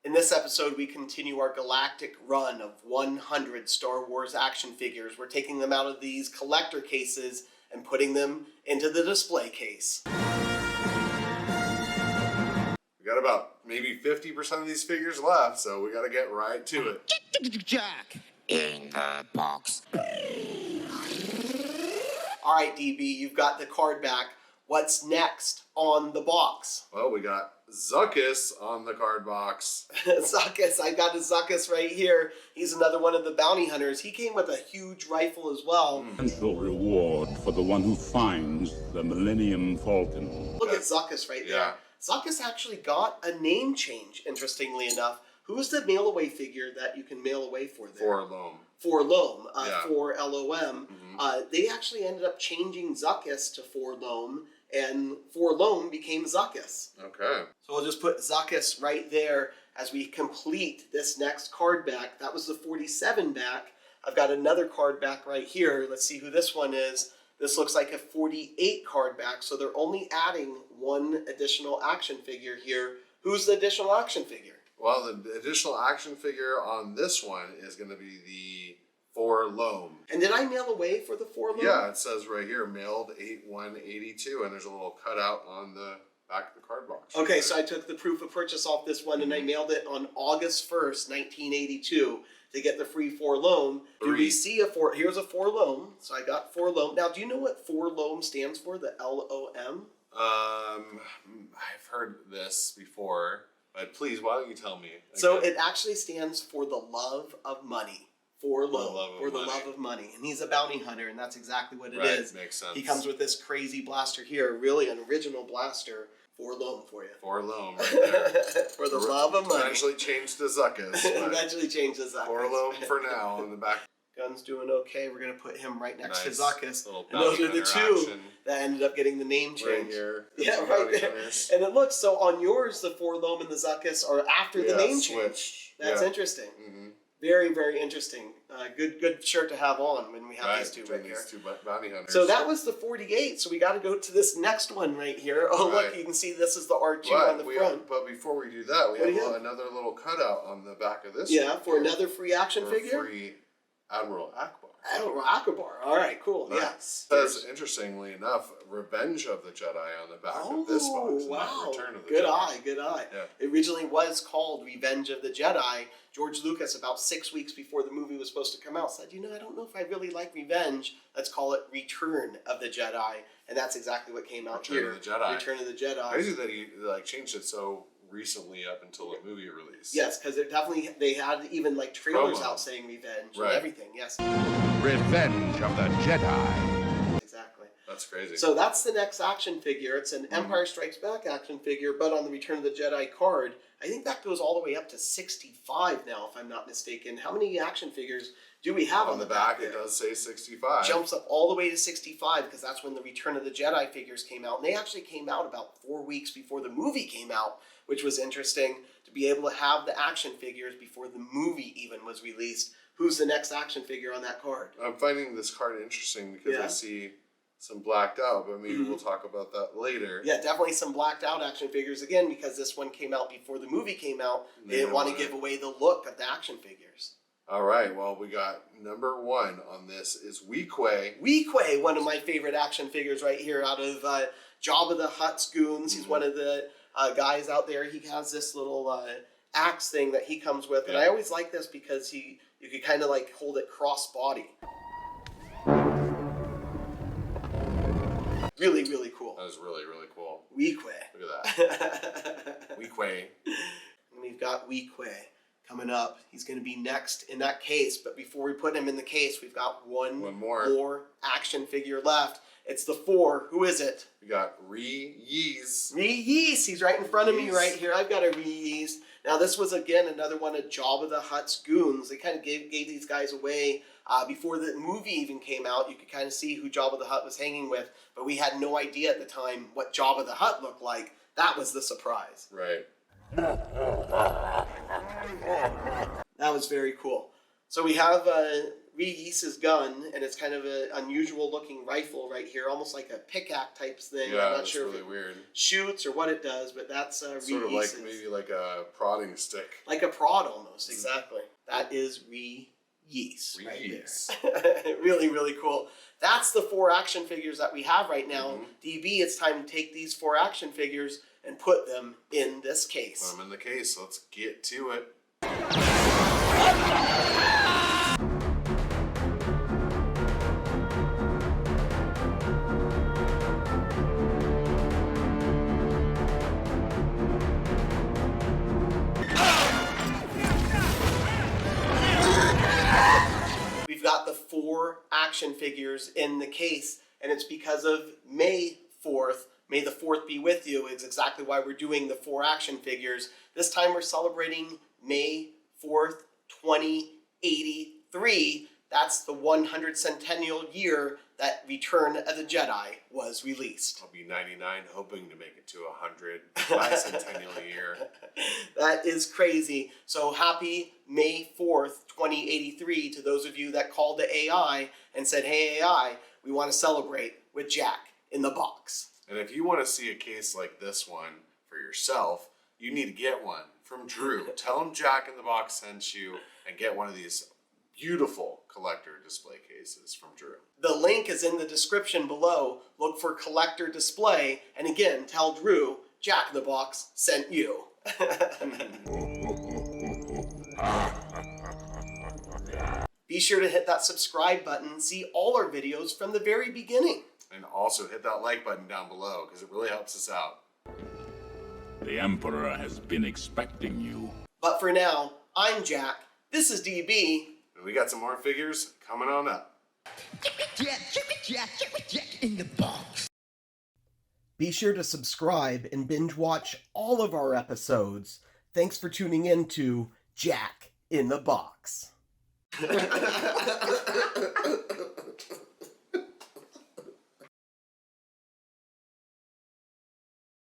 In this episode, we continue our galactic run of 100 Star Wars action figures. We're taking them out of these collector cases and putting them into the display case. We got about maybe 50% of these figures left, so we got to get right to it. Jack in the box. All right, DB, you've got the card back. What's next on the box? Well, we got Zuckuss on the card box. Zuckuss, I got a Zuckuss right here. He's another one of the bounty hunters. He came with a huge rifle as well. Potential reward for the one who finds the Millennium Falcon. Look at Zuckuss right there. Yeah. Zuckuss actually got a name change, interestingly enough. Who's the mail away figure that you can mail away for there? For Loam. For Loam, Yeah. for LOM. They actually ended up changing Zuckuss to For Loam, and For Loam became Zuckuss. Okay. So we'll just put Zuckuss right there as we complete this next card back. That was the 47 back. I've got another card back right here. Let's see who this one is. This looks like a 48 card back, so they're only adding one additional action figure here. Who's the additional action figure? Well, the additional action figure on this one is going to be the For Loam. And did I mail away for the For Loam? Yeah, it says right here, mailed 8/1/82, and there's a little cutout on the back of the card box. Okay, so I took the proof of purchase off this one and I mailed it on August 1st, 1982 to get the free For Loam. Do we see here's a For Loam. So I got For Loam. Now, do you know what For Loam stands for, the LOM? I've heard this before, but please, why don't you tell me? So it actually stands for the love of money. For Loam, or the love of money. And he's a bounty hunter, and that's exactly what it is. Makes sense. He comes with this crazy blaster here, really an original blaster. For Loam for you. For Loam right there. For the love of money. Eventually changed to Zuckuss. Eventually changed to Zuckuss. For Loam for now on the back. Gun's doing okay. We're going to put him right next to Nice. Zuckuss. Little And those are the bounty two hunter action. that ended up getting the name Right change. here. Yeah, Some right bounty there. hunters. And it looks, so on yours, the For Loam and the Zuckuss are after the name change. switched. That's Yeah. interesting. Mm-hmm. Very, very interesting. Good shirt to have on when we have these two right here. These two bounty hunters. So that was the 48. So we got to go to this next one right here. Oh, Right. look, you can see this is the R2 But on the front. But before we do that, we What do you have have? another little cutout on the back of this. Yeah, one for here. another free action For figure. Free Admiral Akbar. Oh, Akbar. All right, cool. Nice. Yeah. It says, interestingly enough, Revenge of the Jedi on the back of this box. Wow. Not Return of the Good Jedi. eye, good eye. Yeah. It originally was called Revenge of the Jedi. George Lucas, about 6 weeks before the movie was supposed to come out, said, I don't know if I really like Revenge. Let's call it Return of the Jedi. And that's exactly what came out Return here. of the Jedi. Return of the Jedi. Crazy that he changed it so recently up until the movie release. Yes, because they had even trailers Promo. out saying Revenge Right. and everything. Yes, Revenge of the Jedi. exactly. That's crazy. So that's the next action figure. It's an Empire Strikes Back action figure, but on the Return of the Jedi card. I think that goes all the way up to 65 now, if I'm not mistaken. How many action figures do we have on the back, there? it does say 65. Jumps up all the way to 65 because that's when the Return of the Jedi figures came out. And they actually came out about 4 weeks before the movie came out, which was interesting to be able to have the action figures before the movie even was released. Who's the next action figure on that card? I'm finding this card interesting because Yeah. I see some blacked out, but maybe we'll talk about that later. Yeah, definitely some blacked out action figures again because this one came out before the movie came out. They didn't want to give away the look of the action figures. All right, well, we got number 1 on this is Weequay. Weequay, one of my favorite action figures right here out of Jabba the Hutt's goons. He's one of the guys out there. He has this little axe thing that he comes with. And I always like this because you could kind of hold it cross body. Really, really cool. That was really, really cool. Weequay. Look at that. Weequay. And we've got Weequay coming up. He's going to be next in that case. But before we put him in the case, we've got one more action figure left. It's the 4. Who is it? We got Ree-Yees. Ree-Yees. He's right in front of me right here. I've got a Ree-Yees. Now, this was, again, another one of Jabba the Hutt's goons. They kind of gave these guys away before the movie even came out. You could kind of see who Jabba the Hutt was hanging with, but we had no idea at the time what Jabba the Hutt looked like. That was the surprise. Right. That was very cool. So we have Reese's gun, and it's kind of an unusual looking rifle right here, almost like a pickaxe type thing. Yeah, I'm not that's sure really if it weird. shoots or what it does, but that's Sort of like maybe like a prodding stick. like a prod almost, exactly. That is Reese right Reese. there. Really, really cool. That's the 4 action figures that we have right now. Mhm. DB, it's time to take these 4 action figures and put them in this case. Put them in the case. Let's get to it. We've got the 4 action figures in the case, and it's because of May 4th. May the 4th be with you is exactly why we're doing the 4 action figures. This time we're celebrating May 4th, 2083. That's the 100 centennial year that Return of the Jedi was released. I'll be 99, hoping to make it to 100 by centennial year. That is crazy. So happy May 4th, 2083 to those of you that called the AI and said, hey AI, we want to celebrate with Jack in the Box. And if you want to see a case like this one for yourself, you need to get one from Drew. Tell him Jack in the Box sent you and get one of these beautiful collector display cases from Drew. The link is in the description below. Look for collector display. And again, tell Drew Jack in the Box sent you. Be sure to hit that subscribe button and see all our videos from the very beginning. And also hit that like button down below because it really helps us out. The Emperor has been expecting you. But for now, I'm Jack. This is DB. And we got some more figures coming on up. Jack in the box. Be sure to subscribe and binge watch all of our episodes. Thanks for tuning in to Jack in the Box.